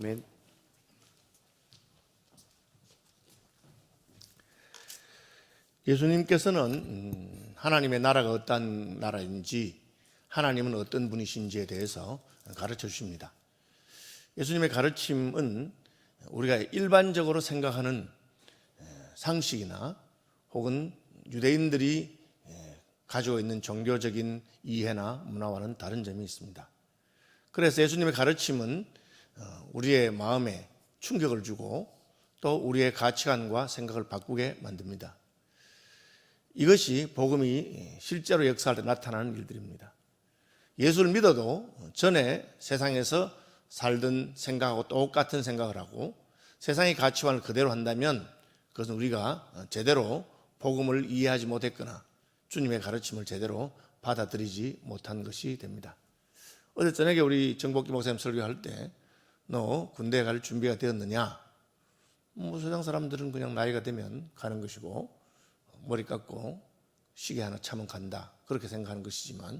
아멘. 예수님께서는 하나님의 나라가 어떤 나라인지, 하나님은 어떤 분이신지에 대해서 가르쳐 주십니다. 예수님의 가르침은 우리가 일반적으로 생각하는 상식이나 혹은 유대인들이 가지고 있는 종교적인 이해나 문화와는 다른 점이 있습니다. 그래서 예수님의 가르침은 우리의 마음에 충격을 주고 또 우리의 가치관과 생각을 바꾸게 만듭니다. 이것이 복음이 실제로 역사할 때 나타나는 일들입니다. 예수를 믿어도 전에 세상에서 살던 생각하고 똑같은 생각을 하고 세상의 가치관을 그대로 한다면 그것은 우리가 제대로 복음을 이해하지 못했거나 주님의 가르침을 제대로 받아들이지 못한 것이 됩니다. 어제 저녁에 우리 정복기 목사님 설교할 때 너 군대에 갈 준비가 되었느냐? 세상 사람들은 그냥 나이가 되면 가는 것이고 머리 깎고 시계 하나 차면 간다, 그렇게 생각하는 것이지만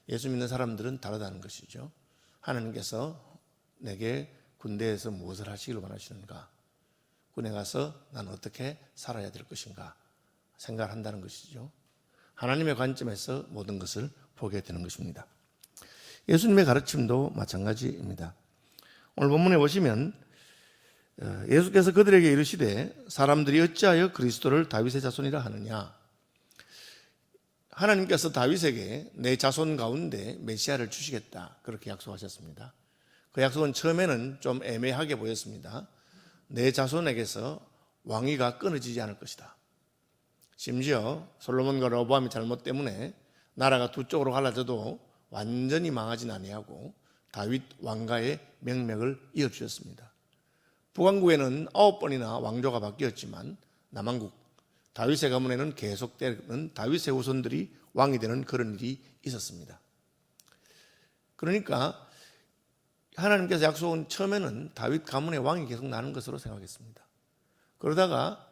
예수 믿는 사람들은 다르다는 것이죠. 하나님께서 내게 군대에서 무엇을 하시길 원하시는가, 군에 가서 나는 어떻게 살아야 될 것인가 생각을 한다는 것이죠. 하나님의 관점에서 모든 것을 보게 되는 것입니다. 예수님의 가르침도 마찬가지입니다. 오늘 본문에 보시면 예수께서 그들에게 이르시되 사람들이 어찌하여 그리스도를 다윗의 자손이라 하느냐. 하나님께서 다윗에게 내 자손 가운데 메시아를 주시겠다, 그렇게 약속하셨습니다. 그 약속은 처음에는 좀 애매하게 보였습니다. 내 자손에게서 왕위가 끊어지지 않을 것이다. 심지어 솔로몬과 르호보암의 잘못 때문에 나라가 두 쪽으로 갈라져도 완전히 망하진 아니하고 다윗 왕가의 명맥을 이어주셨습니다. 북왕국에는 9번이나 왕조가 바뀌었지만 남왕국 다윗의 가문에는 계속되는 다윗의 후손들이 왕이 되는 그런 일이 있었습니다. 그러니까 하나님께서 약속은 처음에는 다윗 가문의 왕이 계속 나는 것으로 생각했습니다. 그러다가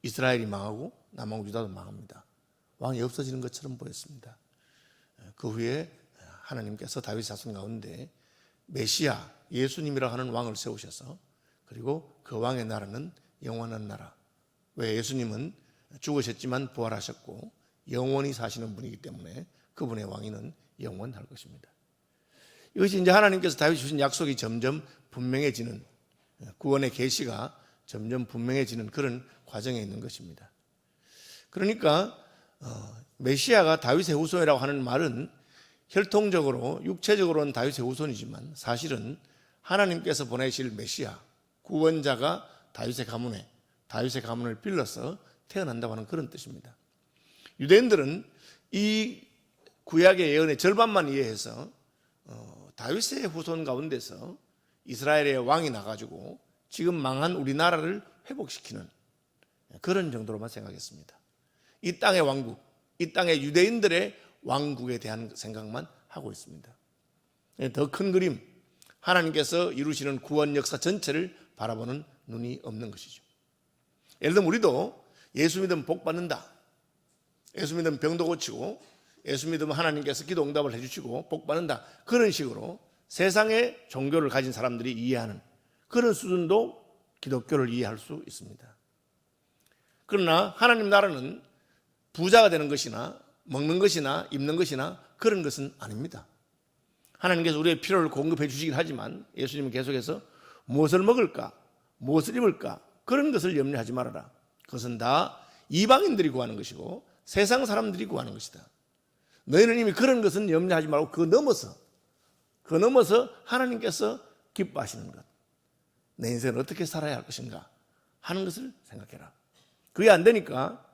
이스라엘이 망하고 남왕국 유다도 망합니다. 왕이 없어지는 것처럼 보였습니다. 그 후에 하나님께서 다윗 자손 가운데 메시아 예수님이라 하는 왕을 세우셔서 그리고 그 왕의 나라는 영원한 나라. 왜? 예수님은 죽으셨지만 부활하셨고 영원히 사시는 분이기 때문에 그분의 왕위는 영원할 것입니다. 이것이 이제 하나님께서 다윗 주신 약속이 점점 분명해지는, 구원의 계시가 점점 분명해지는 그런 과정에 있는 것입니다. 그러니까 메시아가 다윗의 후손이라고 하는 말은 혈통적으로 육체적으로는 다윗의 후손이지만 사실은 하나님께서 보내실 메시아 구원자가 다윗의 가문을 빌려서 태어난다고 하는 그런 뜻입니다. 유대인들은 이 구약의 예언의 절반만 이해해서 다윗의 후손 가운데서 이스라엘의 왕이 나가지고 지금 망한 우리나라를 회복시키는 그런 정도로만 생각했습니다. 이 땅의 왕국, 이 땅의 유대인들의 왕국에 대한 생각만 하고 있습니다. 더 큰 그림, 하나님께서 이루시는 구원 역사 전체를 바라보는 눈이 없는 것이죠. 예를 들면 우리도 예수 믿으면 복 받는다, 예수 믿으면 병도 고치고, 예수 믿으면 하나님께서 기도 응답을 해주시고 복 받는다, 그런 식으로 세상의 종교를 가진 사람들이 이해하는 그런 수준도 기독교를 이해할 수 있습니다. 그러나 하나님 나라는 부자가 되는 것이나 먹는 것이나 입는 것이나 그런 것은 아닙니다. 하나님께서 우리의 필요를 공급해 주시긴 하지만 예수님은 계속해서 무엇을 먹을까, 무엇을 입을까, 그런 것을 염려하지 말아라. 그것은 다 이방인들이 구하는 것이고 세상 사람들이 구하는 것이다. 너희는 이미 그런 것은 염려하지 말고 그 넘어서 하나님께서 기뻐하시는 것, 내 인생을 어떻게 살아야 할 것인가 하는 것을 생각해라. 그게 안 되니까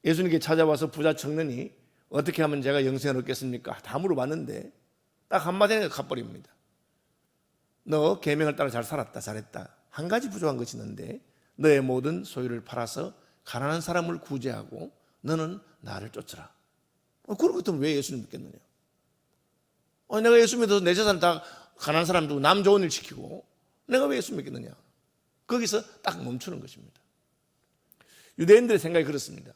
예수님께 찾아와서 부자 청년이 어떻게 하면 제가 영생을 얻겠습니까? 다 물어봤는데 딱 한마디에 갚버립니다. 너 계명을 따라 잘 살았다, 잘했다. 한 가지 부족한 것이 있는데 너의 모든 소유를 팔아서 가난한 사람을 구제하고 너는 나를 쫓으라. 그런 것들은 왜 예수님 믿겠느냐? 내가 예수 믿어서 내 재산 다 가난한 사람 두고 남 좋은 일 시키고 내가 왜 예수 믿겠느냐? 거기서 딱 멈추는 것입니다. 유대인들의 생각이 그렇습니다.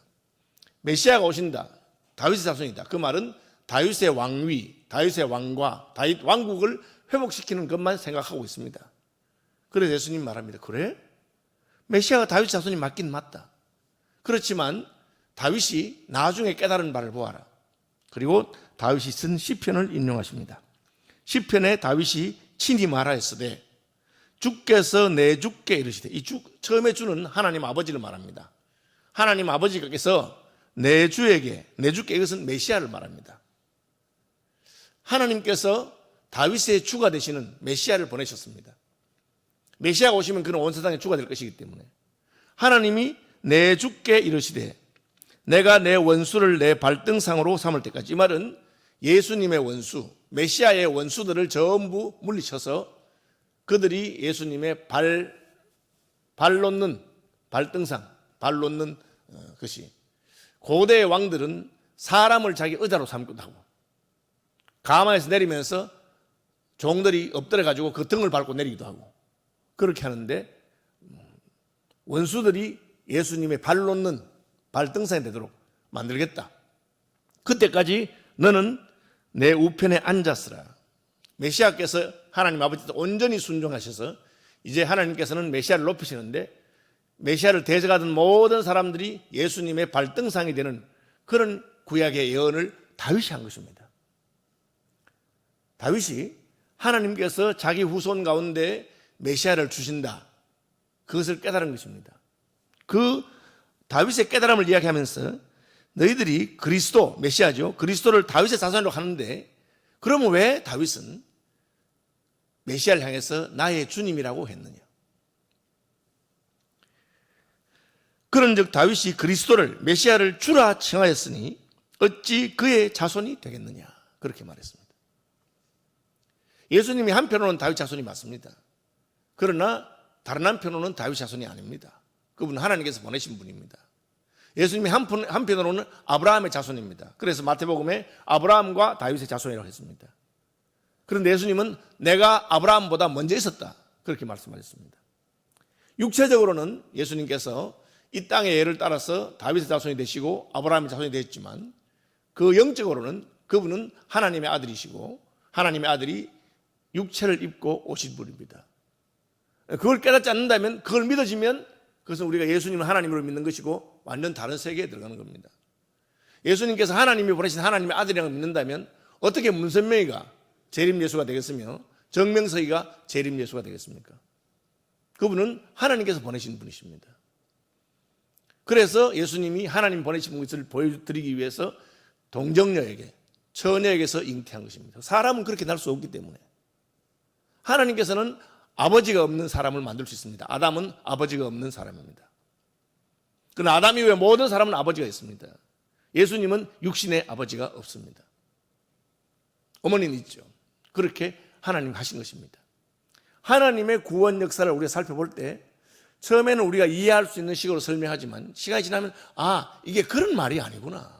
메시아가 오신다, 다윗의 자손이다. 그 말은 다윗의 왕위, 다윗의 왕과 다윗 왕국을 회복시키는 것만 생각하고 있습니다. 그래서 예수님 말합니다. 그래? 메시아가 다윗 자손이 맞긴 맞다. 그렇지만 다윗이 나중에 깨달은 바를 보아라. 그리고 다윗이 쓴 시편을 인용하십니다. 시편에 다윗이 친히 말하였으되 주께서 내 주께 이르시되, 이 주, 처음에 주는 하나님 아버지를 말합니다. 하나님 아버지께서 내 주께, 이것은 메시아를 말합니다. 하나님께서 다윗의 주가 되시는 메시아를 보내셨습니다. 메시아가 오시면 그는 온 세상의 주가 될 것이기 때문에 하나님이 내 주께 이르시되 내가 내 원수를 내 발등상으로 삼을 때까지, 이 말은 예수님의 원수, 메시아의 원수들을 전부 물리쳐서 그들이 예수님의 발 놓는 발등상, 발 놓는 것이, 고대의 왕들은 사람을 자기 의자로 삼기도 하고 가마에서 내리면서 종들이 엎드려 가지고 그 등을 밟고 내리기도 하고 그렇게 하는데, 원수들이 예수님의 발 놓는 발등상이 되도록 만들겠다. 그때까지 너는 내 우편에 앉았으라. 메시아께서 하나님 아버지께 온전히 순종하셔서 이제 하나님께서는 메시아를 높이시는데, 메시아를 대적하던 모든 사람들이 예수님의 발등상이 되는 그런 구약의 예언을 다윗이 한 것입니다. 다윗이 하나님께서 자기 후손 가운데 메시아를 주신다, 그것을 깨달은 것입니다. 그 다윗의 깨달음을 이야기하면서 너희들이 그리스도, 메시아죠, 그리스도를 다윗의 자손으로 하는데 그러면 왜 다윗은 메시아를 향해서 나의 주님이라고 했느냐? 그런즉 다윗이 그리스도를, 메시아를 주라 칭하였으니 어찌 그의 자손이 되겠느냐, 그렇게 말했습니다. 예수님이 한편으로는 다윗 자손이 맞습니다. 그러나 다른 한편으로는 다윗 자손이 아닙니다. 그분은 하나님께서 보내신 분입니다. 예수님이 한편으로는 아브라함의 자손입니다. 그래서 마태복음에 아브라함과 다윗의 자손이라고 했습니다. 그런데 예수님은 내가 아브라함보다 먼저 있었다, 그렇게 말씀하셨습니다. 육체적으로는 예수님께서 이 땅의 예를 따라서 다윗의 자손이 되시고 아브라함의 자손이 되었지만, 그 영적으로는 그분은 하나님의 아들이시고 하나님의 아들이 육체를 입고 오신 분입니다. 그걸 깨닫지 않는다면, 그걸 믿어지면 그것은 우리가 예수님을 하나님으로 믿는 것이고 완전 다른 세계에 들어가는 겁니다. 예수님께서 하나님이 보내신 하나님의 아들이라고 믿는다면 어떻게 문선명이가 재림 예수가 되겠으며 정명석이가 재림 예수가 되겠습니까? 그분은 하나님께서 보내신 분이십니다. 그래서 예수님이 하나님 보내신 것을 보여드리기 위해서 동정녀에게, 처녀에게서 잉태한 것입니다. 사람은 그렇게 날 수 없기 때문에. 하나님께서는 아버지가 없는 사람을 만들 수 있습니다. 아담은 아버지가 없는 사람입니다. 그러나 아담 이후에 모든 사람은 아버지가 있습니다. 예수님은 육신의 아버지가 없습니다. 어머니는 있죠. 그렇게 하나님 하신 것입니다. 하나님의 구원 역사를 우리가 살펴볼 때 처음에는 우리가 이해할 수 있는 식으로 설명하지만 시간이 지나면 이게 그런 말이 아니구나.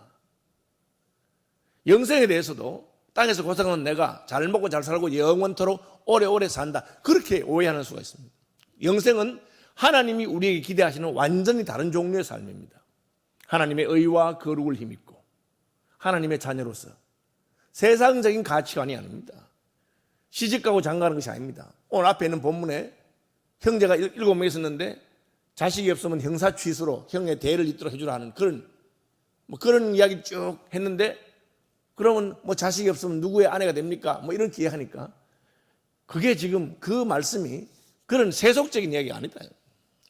영생에 대해서도 땅에서 고생하는 내가 잘 먹고 잘 살고 영원토록 오래오래 산다, 그렇게 오해하는 수가 있습니다. 영생은 하나님이 우리에게 기대하시는 완전히 다른 종류의 삶입니다. 하나님의 의와 거룩을 힘입고 하나님의 자녀로서 세상적인 가치관이 아닙니다. 시집가고 장가가는 것이 아닙니다. 오늘 앞에 있는 본문에 형제가 7명 있었는데 자식이 없으면 형사 취수로 형의 대를 잇도록 해주라 하는 그런 이야기 쭉 했는데, 그러면 자식이 없으면 누구의 아내가 됩니까? 이렇게 이야기하니까 그게 지금 그 말씀이 그런 세속적인 이야기가 아니다.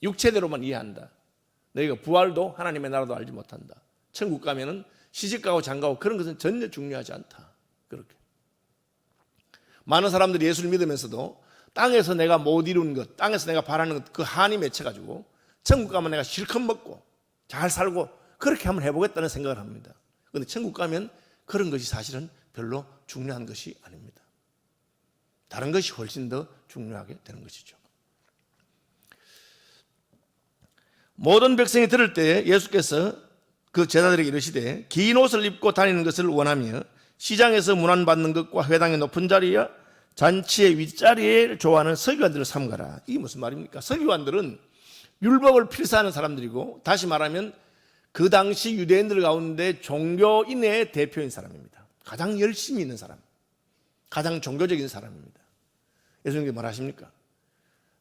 육체대로만 이해한다. 너희가 부활도 하나님의 나라도 알지 못한다. 천국 가면은 시집가고 장가고 그런 것은 전혀 중요하지 않다. 그렇게 많은 사람들이 예수를 믿으면서도 땅에서 내가 못 이룬 것, 땅에서 내가 바라는 것, 그 한이 맺혀가지고 천국 가면 내가 실컷 먹고 잘 살고 그렇게 한번 해보겠다는 생각을 합니다. 그런데 천국 가면 그런 것이 사실은 별로 중요한 것이 아닙니다. 다른 것이 훨씬 더 중요하게 되는 것이죠. 모든 백성이 들을 때 예수께서 그 제자들에게 이르시되 긴 옷을 입고 다니는 것을 원하며 시장에서 문안받는 것과 회당의 높은 자리와 잔치의 윗자리에 좋아하는 서기관들을 삼가라. 이게 무슨 말입니까? 서기관들은 율법을 필사하는 사람들이고, 다시 말하면 그 당시 유대인들 가운데 종교인의 대표인 사람입니다. 가장 열심히 있는 사람, 가장 종교적인 사람입니다. 예수님께서 말하십니까?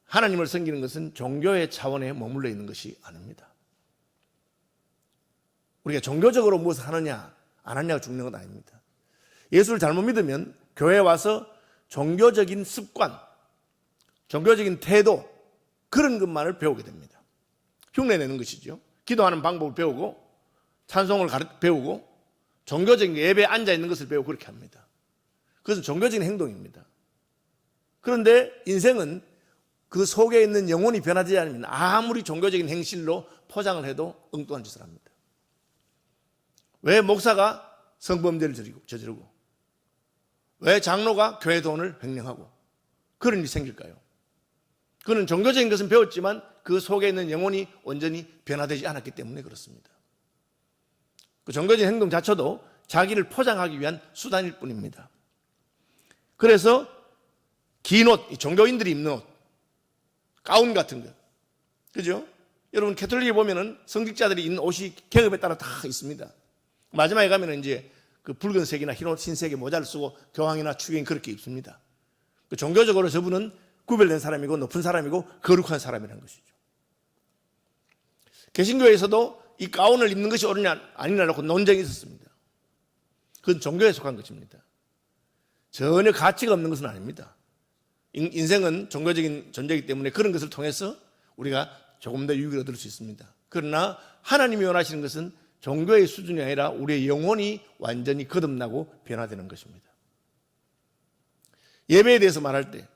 하나님을 섬기는 것은 종교의 차원에 머물러 있는 것이 아닙니다. 우리가 종교적으로 무엇을 하느냐 안 하느냐가 중요한 건 아닙니다. 예수를 잘못 믿으면 교회에 와서 종교적인 습관, 종교적인 태도, 그런 것만을 배우게 됩니다. 흉내내는 것이죠. 기도하는 방법을 배우고 찬송을 배우고 종교적인 예배에 앉아있는 것을 배우고 그렇게 합니다. 그것은 종교적인 행동입니다. 그런데 인생은 그 속에 있는 영혼이 변하지 않으면 아무리 종교적인 행실로 포장을 해도 엉뚱한 짓을 합니다. 왜 목사가 성범죄를 저지르고 왜 장로가 교회 돈을 횡령하고 그런 일이 생길까요? 그는 종교적인 것은 배웠지만 그 속에 있는 영혼이 온전히 변화되지 않았기 때문에 그렇습니다. 그 종교적인 행동 자체도 자기를 포장하기 위한 수단일 뿐입니다. 그래서 긴 옷, 종교인들이 입는 옷, 가운 같은 것, 그죠? 여러분 캐톨릭에 보면은 성직자들이 입는 옷이 계급에 따라 다 있습니다. 마지막에 가면은 이제 그 붉은색이나 흰옷, 흰색의 모자를 쓰고 교황이나 추기인 그렇게 입습니다. 그 종교적으로 저분은 구별된 사람이고 높은 사람이고 거룩한 사람이라는 것이죠. 개신교에서도 이 가운을 입는 것이 옳으냐 아니냐라고 논쟁이 있었습니다. 그건 종교에 속한 것입니다. 전혀 가치가 없는 것은 아닙니다. 인생은 종교적인 존재이기 때문에 그런 것을 통해서 우리가 조금 더 유익을 얻을 수 있습니다. 그러나 하나님이 원하시는 것은 종교의 수준이 아니라 우리의 영혼이 완전히 거듭나고 변화되는 것입니다. 예배에 대해서 말할 때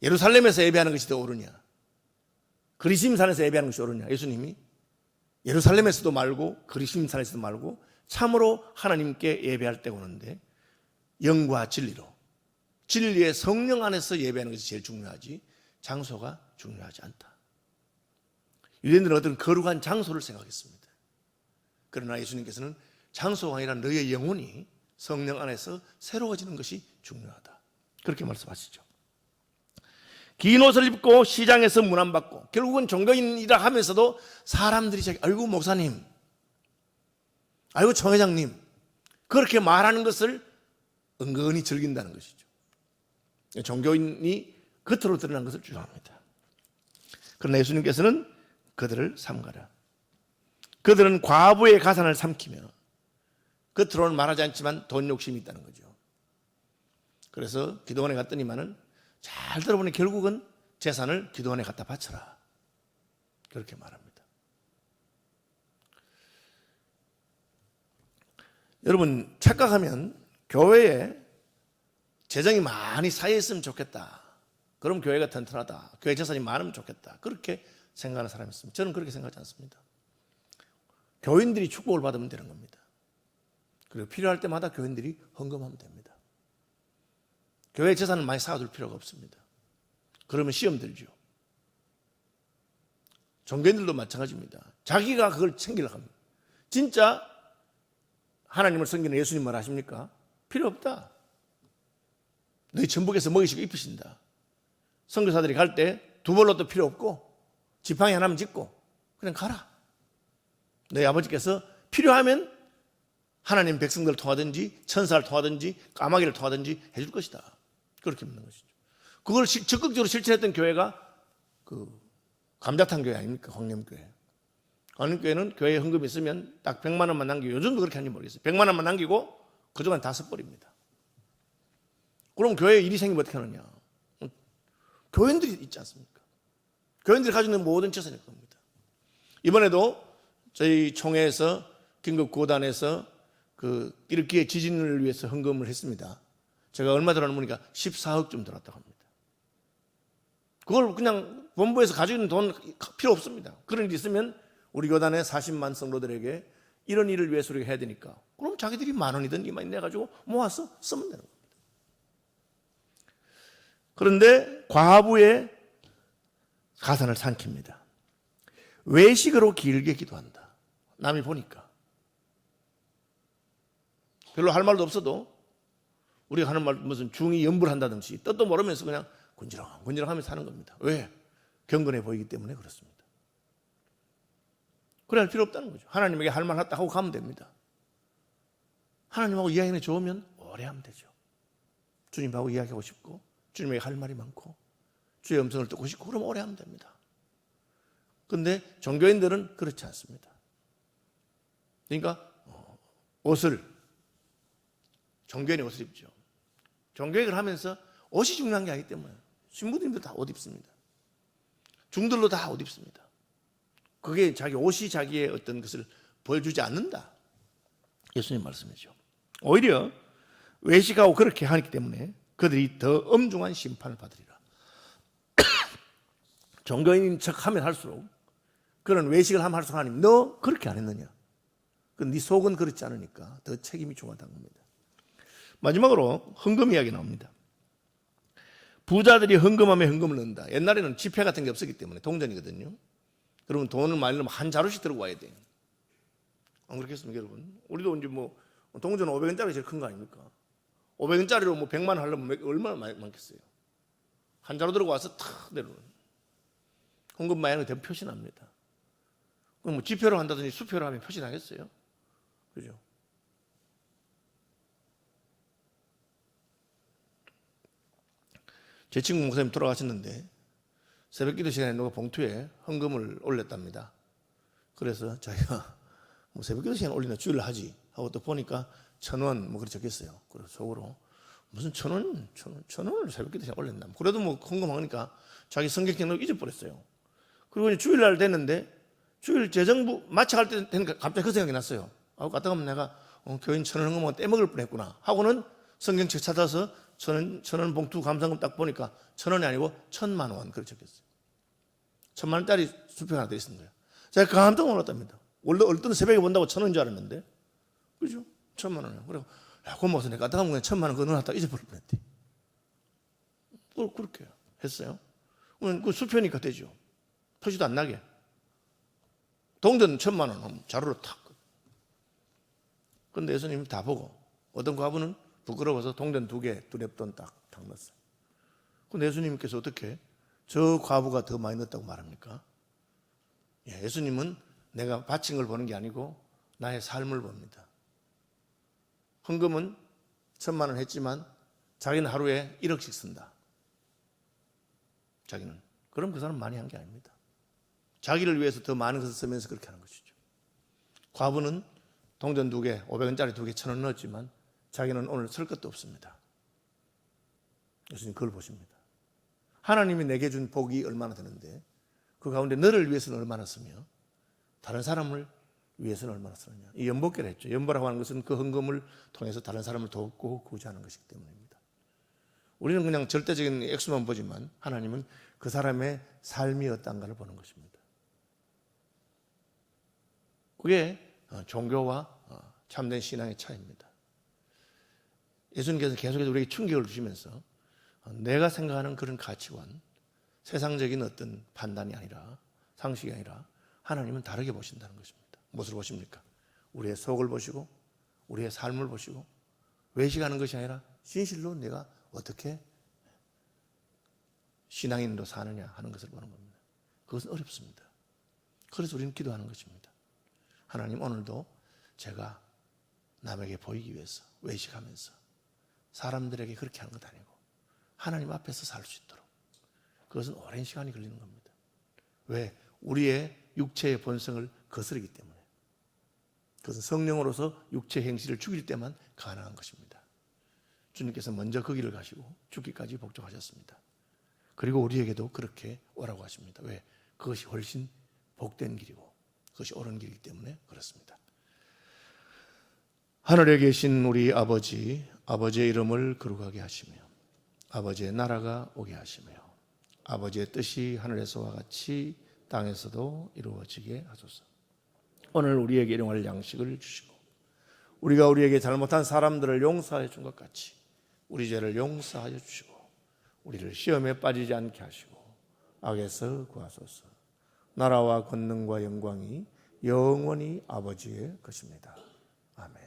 예루살렘에서 예배하는 것이 더 옳으냐, 그리심산에서 예배하는 것이 옳으냐, 예수님이 예루살렘에서도 말고 그리심산에서도 말고 참으로 하나님께 예배할 때 오는데 영과 진리로, 진리의 성령 안에서 예배하는 것이 제일 중요하지 장소가 중요하지 않다. 유대인들은 어떤 거룩한 장소를 생각했습니다. 그러나 예수님께서는 장소가 아니라 너의 영혼이 성령 안에서 새로워지는 것이 중요하다, 그렇게 말씀하시죠. 긴 옷을 입고 시장에서 문안받고, 결국은 종교인이라 하면서도 사람들이 아이고 목사님, 아이고 총회장님, 그렇게 말하는 것을 은근히 즐긴다는 것이죠. 종교인이 겉으로 드러난 것을 주장합니다. 그러나 예수님께서는 그들을 삼가라. 그들은 과부의 가산을 삼키며, 겉으로는 말하지 않지만 돈 욕심이 있다는 거죠. 그래서 기도원에 갔더니만은 잘 들어보니 결국은 재산을 기도원에 갖다 바쳐라, 그렇게 말합니다. 여러분 착각하면 교회에 재정이 많이 쌓여있으면 좋겠다, 그럼 교회가 튼튼하다, 교회 재산이 많으면 좋겠다, 그렇게 생각하는 사람이 있습니다. 저는 그렇게 생각하지 않습니다. 교인들이 축복을 받으면 되는 겁니다. 그리고 필요할 때마다 교인들이 헌금하면 됩니다. 교회 재산을 많이 쌓아둘 필요가 없습니다. 그러면 시험 들죠. 종교인들도 마찬가지입니다. 자기가 그걸 챙기려고 합니다. 진짜 하나님을 섬기는 예수님 말 하십니까? 필요 없다. 너희 천국에서 먹이시고 입히신다. 선교사들이 갈 때 두 벌로도 필요 없고 지팡이 하나만 짚고 그냥 가라. 너희 아버지께서 필요하면 하나님 백성들을 통하든지 천사를 통하든지 까마귀를 통하든지 해줄 것이다, 그렇게 믿는 것이죠. 그걸 적극적으로 실천했던 교회가 그 감자탕 교회 아닙니까? 광림교회. 광림교회는 교회에 헌금이 있으면 딱 100만 원만 남기고, 요즘도 그렇게 하는지 모르겠어요. 100만 원만 남기고 그동안 다 써버립니다. 그럼 교회에 일이 생기면 어떻게 하느냐? 교인들이 있지 않습니까? 교인들이 가지고 있는 모든 재산일 겁니다. 이번에도 저희 총회에서 긴급구호단에서 그 이르키예 지진을 위해서 헌금을 했습니다. 제가 얼마 들어보니까 14억쯤 들었다고 합니다. 그걸 그냥 본부에서 가지고 있는 돈 필요 없습니다. 그런 일이 있으면 우리 교단의 40만 성도들에게 이런 일을 위해서 우리가 해야 되니까, 그럼 자기들이 10,000원이든 20,000원 내가지고 모아서 쓰면 되는 겁니다. 그런데 과부의 가산을 삼킵니다. 외식으로 길게 기도한다. 남이 보니까 별로 할 말도 없어도 우리가 하는 말 무슨 중이 염불한다든지 뜻도 모르면서 그냥 군지렁하면서 하는 겁니다. 왜? 경건해 보이기 때문에 그렇습니다. 그래 할 필요 없다는 거죠. 하나님에게 할 말 했다 하고 가면 됩니다. 하나님하고 이야기가 좋으면 오래 하면 되죠. 주님하고 이야기하고 싶고 주님에게 할 말이 많고 주의 음성을 듣고 싶고 그럼 오래 하면 됩니다. 그런데 종교인들은 그렇지 않습니다. 그러니까 종교인이 옷을 입죠. 종교회를 하면서 옷이 중요한 게 아니기 때문에 신부님도 다 옷 입습니다. 중들도 다 옷 입습니다. 그게 옷이 자기의 어떤 것을 보여주지 않는다. 예수님 말씀이죠. 오히려 외식하고 그렇게 하기 때문에 그들이 더 엄중한 심판을 받으리라. 종교인인 척하면 할수록, 그런 외식을 하면 할수록 하나님, 너 그렇게 안 했느냐? 네 속은 그렇지 않으니까 더 책임이 중하다는 겁니다. 마지막으로 헌금 이야기 나옵니다. 부자들이 헌금하면 헌금을 넣는다. 옛날에는 지폐 같은 게 없었기 때문에 동전이거든요. 그러면 돈을 많이 넣으면 한 자루씩 들고 와야 돼요. 안 그렇겠습니까, 여러분? 우리도 이제 동전 500원짜리 제일 큰 거 아닙니까? 500원짜리로 100만 원 하려면 얼마나 많겠어요? 한 자루 들고 와서 탁 내려오는. 헌금 마양이 되면 표시납니다. 그럼 지폐로 한다든지 수표로 하면 표시나겠어요? 그죠? 제 친구 목사님 돌아가셨는데 새벽기도 시간에 누가 봉투에 헌금을 올렸답니다. 그래서 자기가 새벽기도 시간에 올리나 주일날 하지 하고 또 보니까 1,000원 그렇게 적혔어요. 그래서 속으로 무슨 1,000원을 새벽기도 시간에 올렸나. 그래도 헌금하니까 자기 성경책을 잊어버렸어요. 그리고 이제 주일날 됐는데 주일 재정부 마쳐갈 때 되니까 갑자기 그 생각이 났어요. 갔다 가면 내가 교인 1,000원 헌금하고 떼먹을 뻔했구나 하고는 성경책 찾아서 1,000원 봉투 감상금 딱 보니까 1,000원이 아니고 1,000만 원 그렇게 적혔어요. 1,000만 원짜리 수표가 하나 더 있는 거예요. 제가 깜짝 놀랐답니다. 원래 어떤 새벽에 본다고 1,000원인 줄 알았는데, 그죠? 1,000만 원이요. 그래서 고마워서 내가 갔다 가면 1,000만 원 그거 넣어놨다가 잊어버릴 뻔했대. 그렇게 했어요. 그 수표니까 되죠. 표시도 안 나게. 동전 1,000만 원 자루로 탁. 근데 예수님이 다 보고 어떤 과부는 부끄러워서 동전 2개 두렵돈 딱 넣었어요. 근데 예수님께서 어떻게 저 과부가 더 많이 넣었다고 말합니까? 예수님은 내가 바친 걸 보는 게 아니고 나의 삶을 봅니다. 헌금은 1,000만 원 했지만 자기는 하루에 1억씩 쓴다. 자기는. 그럼 그 사람은 많이 한 게 아닙니다. 자기를 위해서 더 많은 것을 쓰면서 그렇게 하는 것이죠. 과부는 동전 2개, 500원짜리 2개 1,000원 넣었지만 자기는 오늘 쓸 것도 없습니다. 예수님 그걸 보십니다. 하나님이 내게 준 복이 얼마나 되는데 그 가운데 너를 위해서는 얼마나 쓰며 다른 사람을 위해서는 얼마나 쓰느냐. 이 연복계를 했죠. 연보라고 하는 것은 그 헌금을 통해서 다른 사람을 돕고 구제하는 것이기 때문입니다. 우리는 그냥 절대적인 액수만 보지만 하나님은 그 사람의 삶이 어떤가를 보는 것입니다. 그게 종교와 참된 신앙의 차이입니다. 예수님께서 계속해서 우리에게 충격을 주시면서 내가 생각하는 그런 가치관, 세상적인 어떤 판단이 아니라, 상식이 아니라 하나님은 다르게 보신다는 것입니다. 무엇을 보십니까? 우리의 속을 보시고 우리의 삶을 보시고 외식하는 것이 아니라 진실로 내가 어떻게 신앙인으로 사느냐 하는 것을 보는 겁니다. 그것은 어렵습니다. 그래서 우리는 기도하는 것입니다. 하나님, 오늘도 제가 남에게 보이기 위해서 외식하면서 사람들에게 그렇게 하는 것 아니고 하나님 앞에서 살 수 있도록, 그것은 오랜 시간이 걸리는 겁니다. 왜? 우리의 육체의 본성을 거스르기 때문에. 그것은 성령으로서 육체 행실을 죽일 때만 가능한 것입니다. 주님께서 먼저 그 길을 가시고 죽기까지 복종하셨습니다. 그리고 우리에게도 그렇게 오라고 하십니다. 왜? 그것이 훨씬 복된 길이고 그것이 옳은 길이기 때문에 그렇습니다. 하늘에 계신 우리 아버지, 아버지의 이름을 거룩하게 하시며 아버지의 나라가 오게 하시며 아버지의 뜻이 하늘에서와 같이 땅에서도 이루어지게 하소서. 오늘 우리에게 일용할 양식을 주시고 우리가 우리에게 잘못한 사람들을 용서해 준 것 같이 우리 죄를 용서하여 주시고 우리를 시험에 빠지지 않게 하시고 악에서 구하소서. 나라와 권능과 영광이 영원히 아버지의 것입니다. 아멘.